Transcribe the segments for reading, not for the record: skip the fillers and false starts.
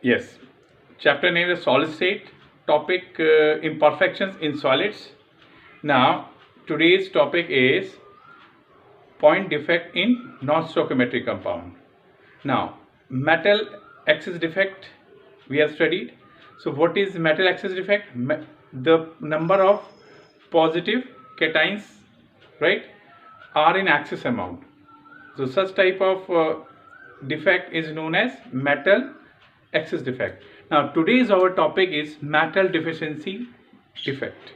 Yes. Chapter name is solid state. Topic imperfections in solids. Now, today's topic is point defect in non-stoichiometric compound. Now, metal axis defect we have studied. So, what is metal axis defect? The number of positive cations, right, are in axis amount. So, such type of defect is known as metal axis defect. Now, today's our topic is metal deficiency defect.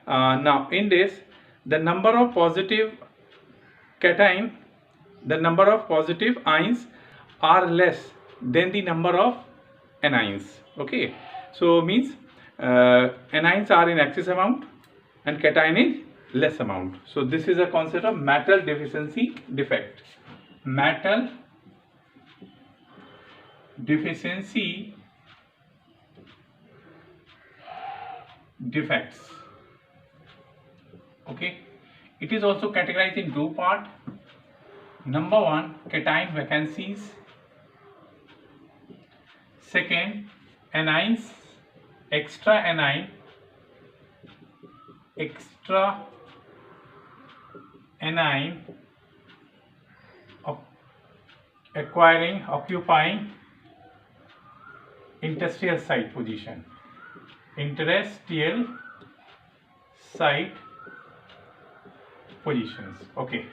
Now, in this, the number of positive cation, the number of positive ions are less than the number of anions. Okay, so means anions are in excess amount and cation is less amount. So this is a concept of metal deficiency defect. Metal deficiency defects. Okay, it is also categorized in two parts. Number one, cation vacancies. Second, anions, extra anion occupying interstitial site position. Interstitial site positions. Okay.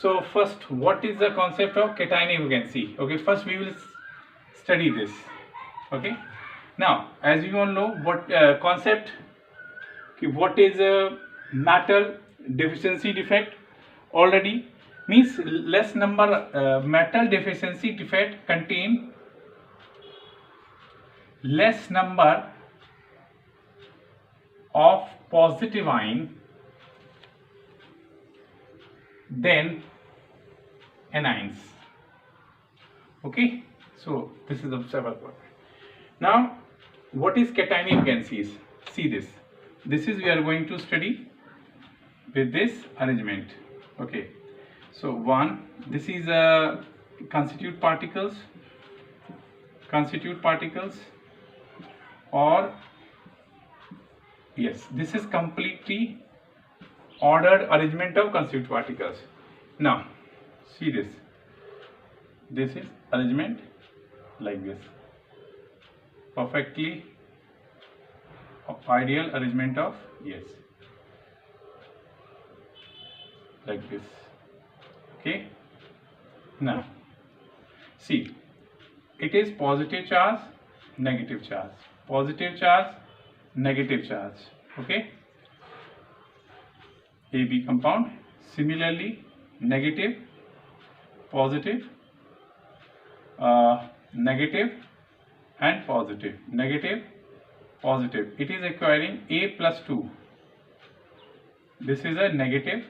So first, what is the concept of cation vacancy? Okay, first we will study this. Okay. Now, as you all know, what concept? What is a metal deficiency defect? Already means less number. Metal deficiency defect contain less number of positive ion than anions. Okay, so this is the several part. Now, what is cation vacancies? See this. This is we are going to study with this arrangement. Okay, so one, this is a constitute particles, or yes, this is completely ordered arrangement of constituent particles. Now, see this. This is arrangement like this. Perfectly ideal arrangement of, yes, like this. Okay. Now, see, it is positive charge, negative charge, positive charge, negative charge. Okay. AB compound. Similarly, negative, positive, negative and positive, negative, positive. It is acquiring A plus 2. This is a negative,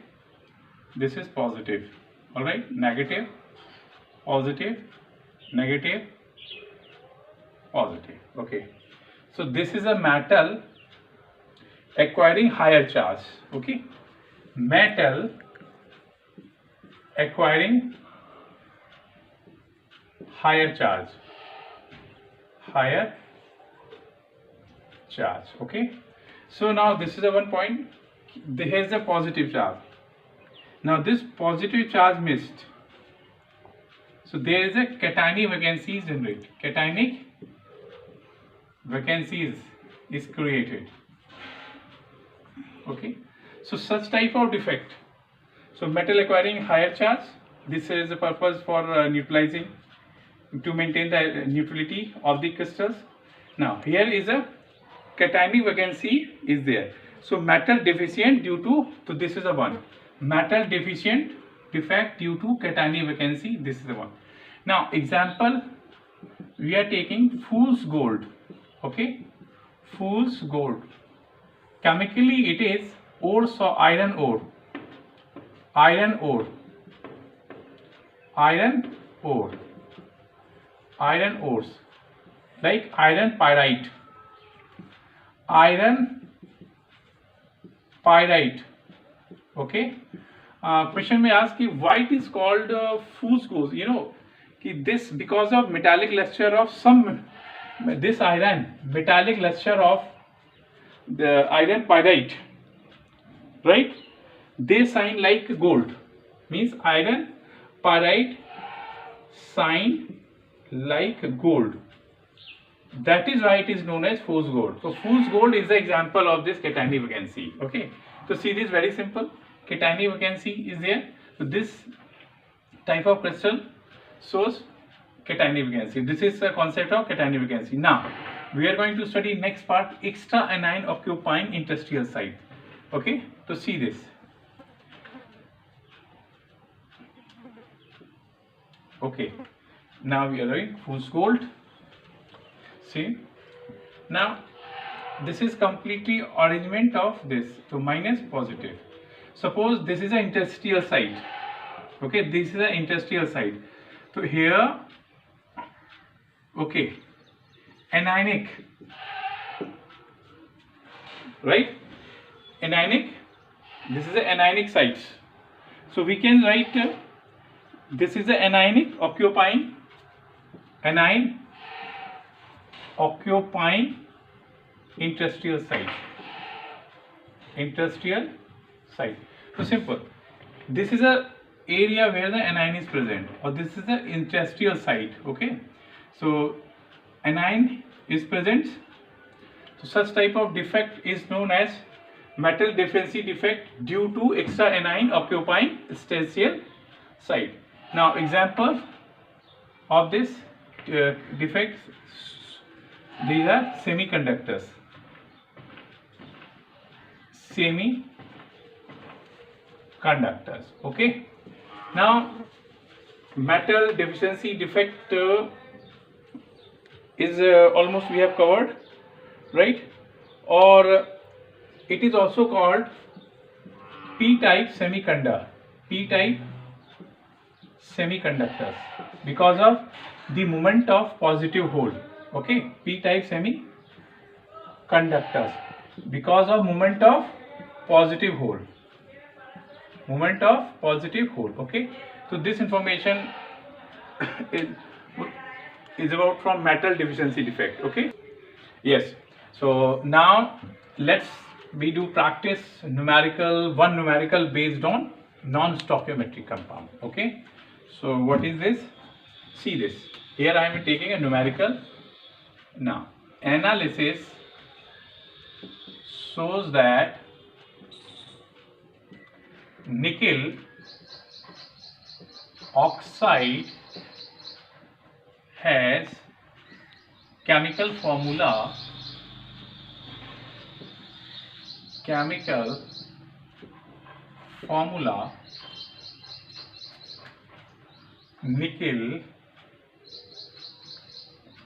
this is positive. Alright, negative, positive, negative, positive. Okay, so this is a metal acquiring higher charge. Okay, metal acquiring higher charge, okay. So now this is the one point. Here is a positive charge. Now this positive charge missed, so there is a cationic vacancy is generated. Cationic vacancies is created. Okay, so such type of defect. So metal acquiring higher charge. This is the purpose for neutralizing, to maintain the neutrality of the crystals. Now here is a cationic vacancy is there. So metal deficient due to, so this is the one, metal deficient defect due to cationic vacancy. This is the one. Now example, we are taking fool's gold. Okay, fool's gold. Chemically it is ore, so iron ore, iron ores, like iron pyrite, okay. Question may ask why it is called fool's gold. You know, this because of metallic luster of some this iron, metallic luster of the iron pyrite, right? They shine like gold. Means iron pyrite shine like gold. That is why it is known as fool's gold. So fool's gold is the example of this Cattani vacancy. Okay. So see, this very simple. Cattani vacancy is there. So this type of crystal shows Cattani vacancy. This is the concept of Cattani vacancy. Now we are going to study next part, extra anion occupying interstitial site. Okay. So see this. Okay. Now we are doing fool's gold. See, now this is completely arrangement of this, so minus positive. Suppose this is an interstitial site. Okay, this is an interstitial site. So here, okay, anionic, right? Anionic, this is an anionic site. So we can write this is an anionic occupying anion occupying interstitial site. Interstitial site. So simple. This is a area where the anion is present, or this is the interstitial site. Okay. So anion is present. So such type of defect is known as metal deficiency defect due to extra anion occupying interstitial site. Now example of this defects. These are semiconductors. Semiconductors. Okay. Now, metal deficiency defect is almost we have covered, right? Or it is also called P-type semiconductor. P-type semiconductors because of the moment of positive hole. Okay, P-type semiconductors because of moment of positive hole. Moment of positive hole. Okay, so this information is about from metal deficiency defect. Okay, yes. So now let's we do practice numerical, one numerical based on non-stoichiometric compound. Okay, so what is this? See this. Here I am taking a numerical. Now, analysis shows that nickel oxide has chemical formula nickel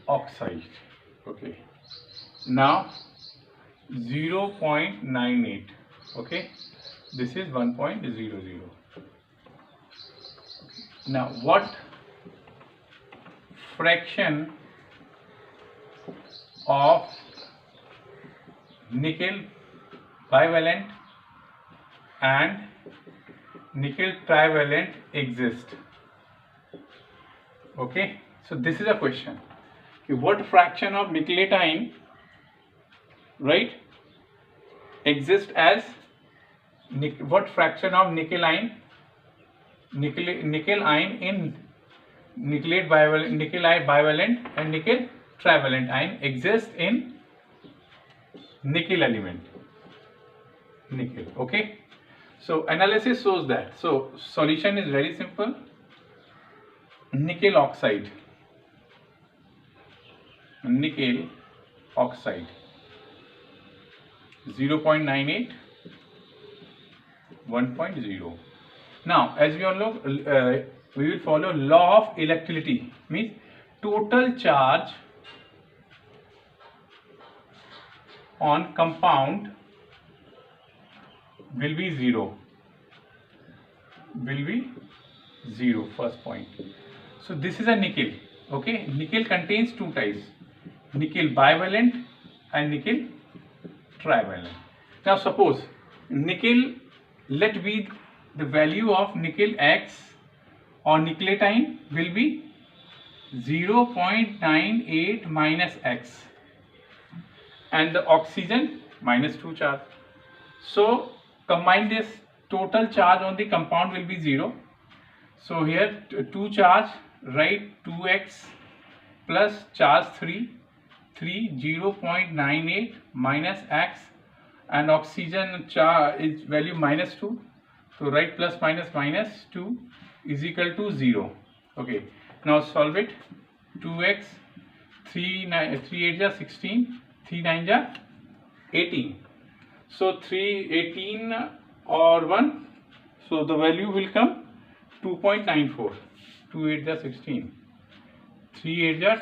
oxide. Okay, now 0.98. okay, this is 1.00. Now what fraction of nickel bivalent and nickel trivalent exist? Okay, so this is a question. What fraction of nickelatine, right, exist as what fraction of nickel ion in nickelate bivalent, nickel bivalent and nickel trivalent ion exists in nickel element, nickel. Okay, so analysis shows that. So solution is very simple. Nickel oxide 0.98, 1.0. Now as we all know, we will follow law of electricity, means total charge on compound will be zero, first point. So this is a nickel. Okay, nickel contains two types, nickel bivalent and nickel trivalent. Now suppose nickel, let be the value of nickel X or nickelatine will be 0.98 minus x, and the oxygen minus 2 charge. So combine this, total charge on the compound will be 0. So here 2 charge, write 2x plus charge 3, 0.98 minus x, and oxygen charge is value minus 2. So write plus minus 2 is equal to 0. Okay, now solve it. 2x, 3 8 ja 16, 3 9 ja 18. So 318 or 1, so the value will come 2.94. 2 8 ja 16, 3 8 ja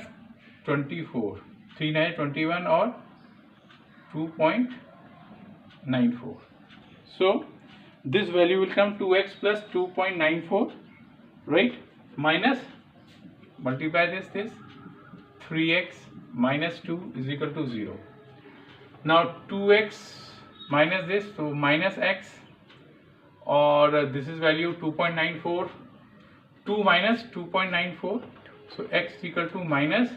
24, 3 9 21 or 2.94. So this value will come 2x plus 2.94, right? Minus, multiply this 3x minus 2 is equal to 0. Now 2x minus this, so minus x, or this is value 2.94, 2 minus 2.94, so x equal to minus,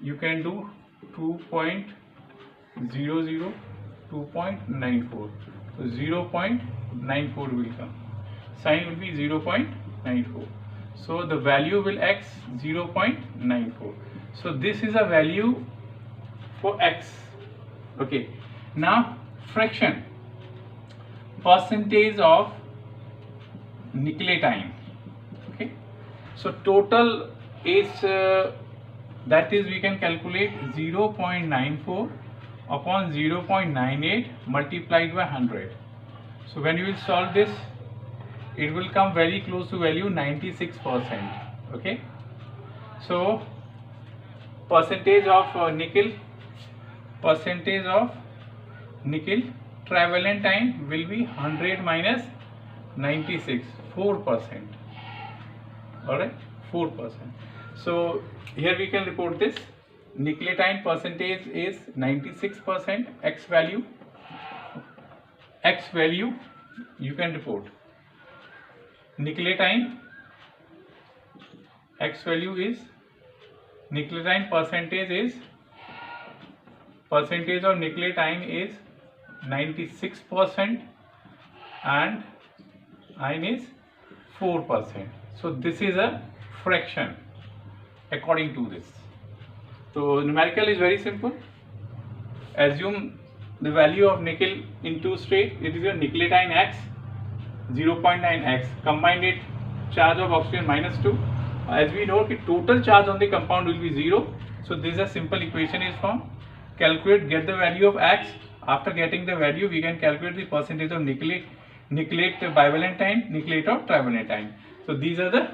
you can do 2.00, 2.94, so 0.94 will come, sign will be 0.94, so the value will x 0.94. so this is a value for x. Okay, now fraction, percentage of nucleotide. Okay, so total is that is, we can calculate 0.94 upon 0.98 multiplied by 100. So when you will solve this, it will come very close to value 96%. Okay, so percentage of nickel, trivalent time will be 100 minus 96, 4%. Alright, 4%. So here we can report this. Nucleotide percentage is 96%. X value you can report. Nucleotide X value is, nucleotide percentage of nucleotide is 96% and iron is 4%. So this is a fraction according to this. So numerical is very simple. Assume the value of nickel in two state, it is your nucleotide X, 0.9x, combined it, charge of oxygen minus 2. As we know, the total charge on the compound will be 0. So this is a simple equation is formed. Calculate, get the value of X. After getting the value, we can calculate the percentage of nucleate bivalent time, nucleate or trivalent time. So these are the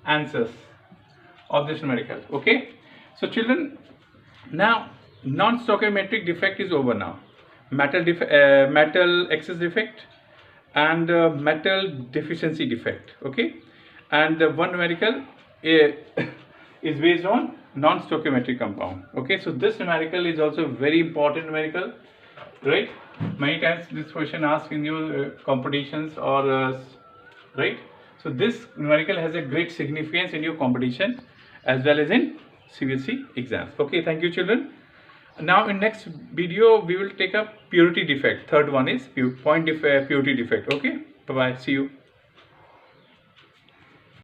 answers of this numerical. Okay, so children, now non-stoichiometric defect is over now. Metal excess defect and metal deficiency defect. Okay, and one numerical is based on non-stoichiometric compound. Okay, so this numerical is also very important numerical, right? Many times this question asked in your competitions or right. So this numerical has a great significance in your competition as well as in CBSE exams. Okay, thank you children. Now in next video we will take up purity defect. Third one is purity defect. Okay, bye bye, see you.